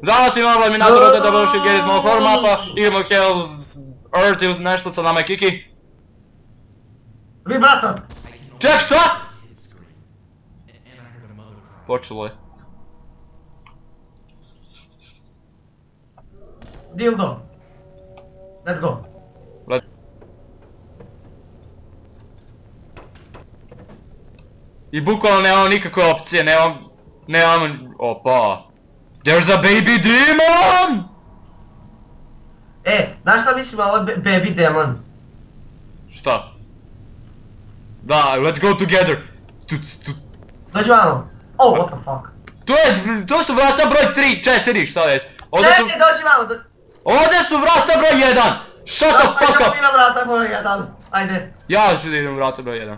Zdravo svima, Vlaminator od dobrodošli u Games Mode Horror mapa, igramo Hell's Earth ili nešto, sa nama je Kiki. Vibrator! Ček, šta? Počelo je. Dildo. Let's go. I bukvalno nemamo nikakve opcije, nemamo... Opa. There's a baby demon! Znaš šta mislim ovo baby demon? Šta? Da, let's go together. Dođi vamo. Oh, what the fuck? To su vrata broj 3, 4, šta već. Čekaj, dođi vamo. Ovdje su vrata broj 1! Shut the fuck up! Ajde, vrata broj 1. Ajde. Ja ću da idem vrata broj 1.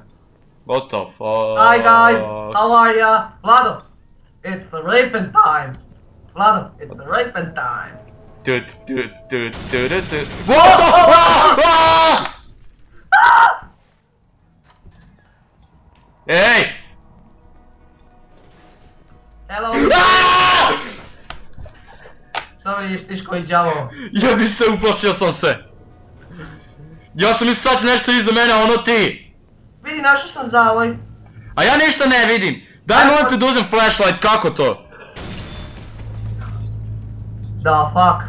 What the fuck? Hi guys, how are ya? Vlado, it's the raping time. Vlado, it's the raping time. What the fuck? Ej! Hello. Što vidiš tiš koji djavo? Ja bi se uplašio sam se. Ja sam mislio sad će nešto iza mene, ono ti. Vidi, našao sam zavoj. A ja ništa ne vidim. Daj molim te da uzem flashlight, kako to? Da, fuck.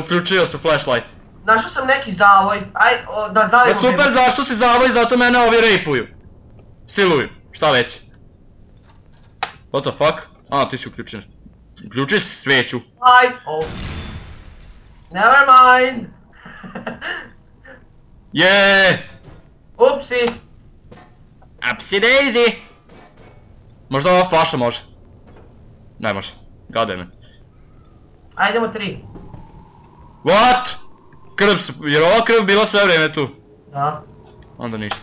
Uključio se flashlight. Našao sam neki zavoj, aj, da zavijemo. Super, zašto si zavoj, zato mene ovi rejpuju. Siluju, šta već. What the fuck? A, ti si uključen. Uključi si sveću. Aj, oh. Never mind. Jeee! Upsi. Upsi daisy! Možda ova flaša može. Ne može. Gadaj me. Ajdemo 3. What? Krv se... Jer ova krv bila sve vrijeme tu. Da. Onda ništa.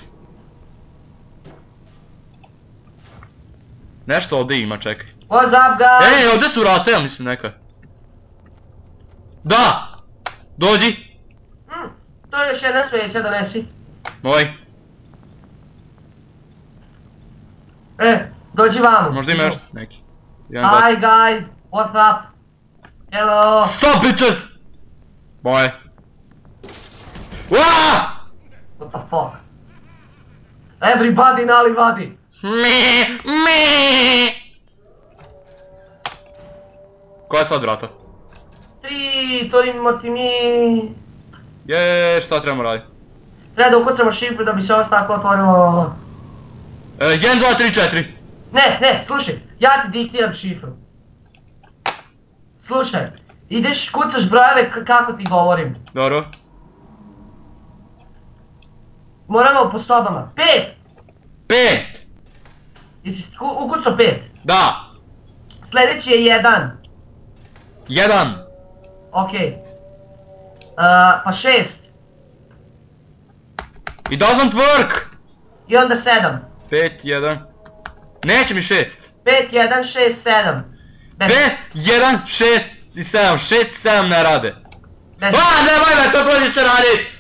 Nešto ovdje ima, čekaj. What's up guys? Ej, ovdje su vrata, ja mislim neka. Da! Dođi! To je još jedna sveća, donesi. Moj. Dođi vamo. Možda ima još neki. Hi guys, what's up? Hello. Stop bitches! Moje. Waaah! What the fuck? Everybody nalivadi. Me. Koja je sad vrata? 3, torimo ti mi. Jeee, šta trebamo raditi? Treba da ukucamo šifru da bi se ovo tako otvorilo. 1, 2, 3, 4. Ne, slušaj, ja ti diktiram šifru. Slušaj, ideš, kucaš brojeve kako ti govorim. Dobro. Moramo po sobama. 5! 5! Jesi ukucao 5? Da! Sljedeći je 1. 1! Okej. Pa 6. It doesn't work! I onda 7. 5, 1... Neće mi 6! 5, 1, 6, 7. 5, 1, 6 i 7. 6 i 7 ne rade. Bez... Nemoj me, to bolje će radit!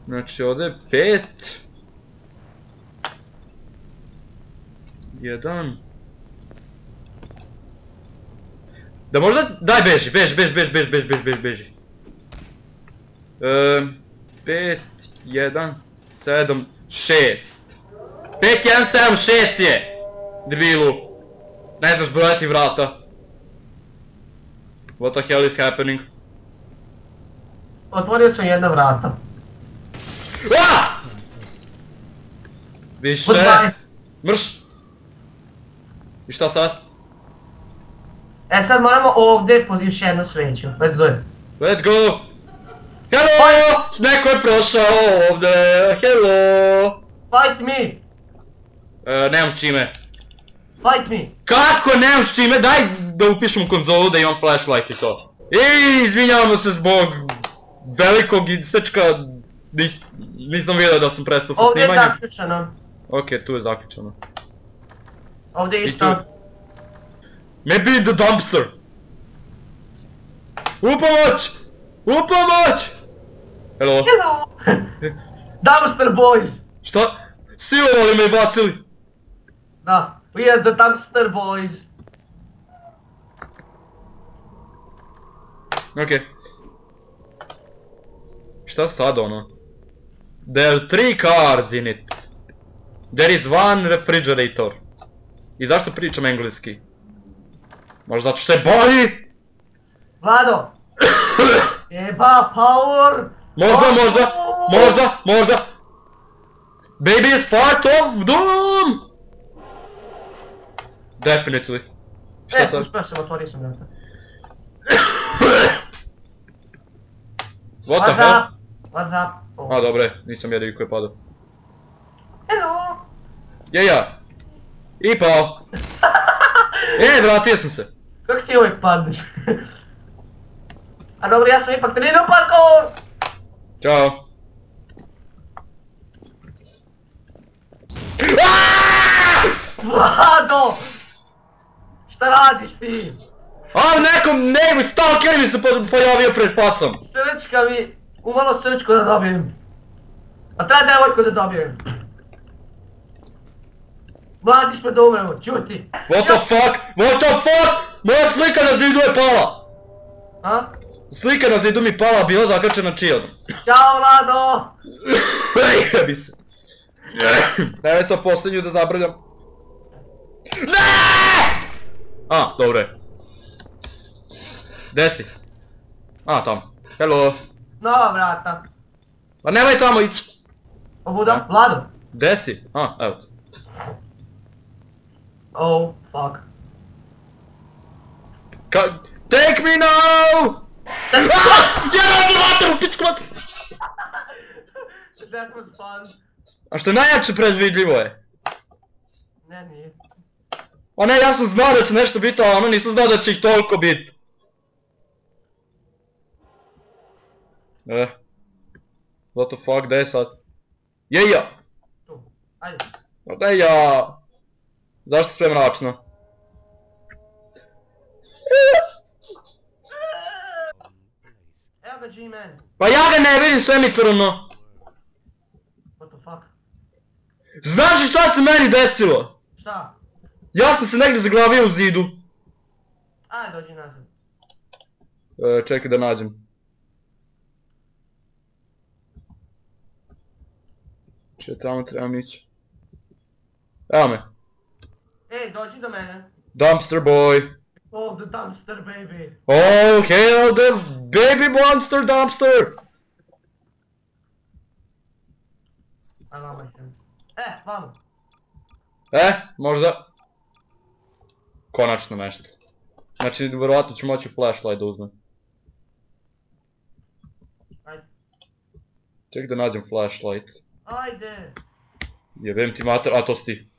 Znači ovdje je 5... 1... Da možda... Daj beži. 5, 1, 7, 6. 5, 1, 7, 6 je! Debilu. Ne znaš brojati vrata. What the hell is happening? Otvorio sam jedna vrata. Više. Mrš. I šta sad? Sad moramo ovdje pod još jednu sveću. Let's do it. Let's go! Hello! Neko je prošao ovdje. Hello! Fight me! Nemam s čime. Fight me! Kako nemam s čime? Daj da upišem u konzolu da imam flashlight i to. Izvinjavamo se zbog velikog isečka. Nisam vidio da sam prestao sa snimanjem. Ovdje je zaključano. Ok, tu je zaključano. Ovdje je isto. Maybe in the dumpster. Upomoć! Upomoć! Hello. Hello! Dumpster boys! Šta? Silovali me i bacili. Da, we are the dumpster boys. Okej. Šta sad ono? There are 3 cars in it. There is one refrigerator. I zašto pričam engleski? Možda zato što je bolji? Vlado! Jeba power! Možda! Baby is part of Doom! Definitely. Šta sad? Uspio sam, otvorio sam vrata. What the hell? What's up? Oh. A dobro je, nisam jedini koji je padao. Hello! Ja. I pao. Vratio sam se. Kako ti uvijek padneš? A dobro, ja sam ipak trenirao parkour! Ćao. Vlado! Šta radiš ti? A nekom stalker mi se pojavio pred facom. Srčka mi... Umalo srčku da dobijem. A treba devojku da dobijem. Mladiš me da umremo, čuti. What the fuck? Moja slika na zidu je pala. A? Slika na zidu mi pala, bila zakačena čijom. Ćao Vlado! Jebi se. Evo sam posljednju da zabrljam. Ne! A, dobro je. Gdje si? A, tamo. Hello. Nova vrata. Pa nemoj tamo ići. Ovuda? Vlado? Gdje si? A, evo te. Oh, fuck. Take me now! Jebati vatru, pičku vatru! That was fun. A što je najjače predvidljivo je. Ne, nije. O ne, ja sam znao da će nešto biti, a ono nisam znao da će ih toliko biti. What the fuck, gdje je sad? Jeja! Tu, ajde. Gdje ja? Zašto sve mračno? Evo ga G-Man. Pa ja ga ne vidim, sve mi crno. What the fuck? Znaš li šta se meni desilo? Šta? Ja sam se negdje zaglavio u zidu. Ajde, dođi nazad. Čekaj da nađem. Če tamo trebam ići. Evo me. Ej, dođi do mene. Dumpster boy. Oh, the dumpster baby. Oh, hail the baby monster dumpster! I love my hands. Vamo. Možda. Konačno nešto. Znači, vjerovatno ću moći flashlight da uzmem. Ajde. Čekaj da nađem flashlight. Ajde. Jebem ti mater, a to si ti.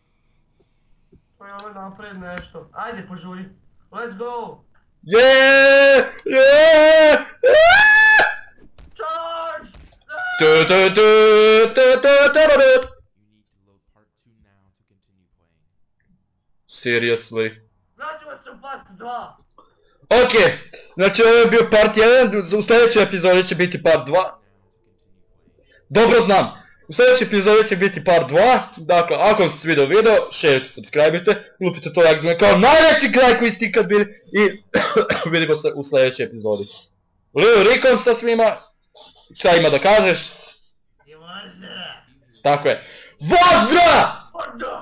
To je ovo napred nešto. Ajde, požuri. Let's go. Yeah! Yeah! Charge! Tu tu tu tu tu tu tu. Seriously. Vraćamo se u part 2. Ok, znači ovo je bio part 1, u sljedećoj epizodi će biti part 2. Dobro znam, u sljedećoj epizodi će biti part 2, dakle ako vam se svidio video, šerite, subscribeite, lupite to like kao najveći kraj koji ste ikad bili i vidimo se u sljedećoj epizodi. Lil Rikon sa svima, šta ima da kažeš? I pozdrav! Tako je. Pozdrav! Pozdrav!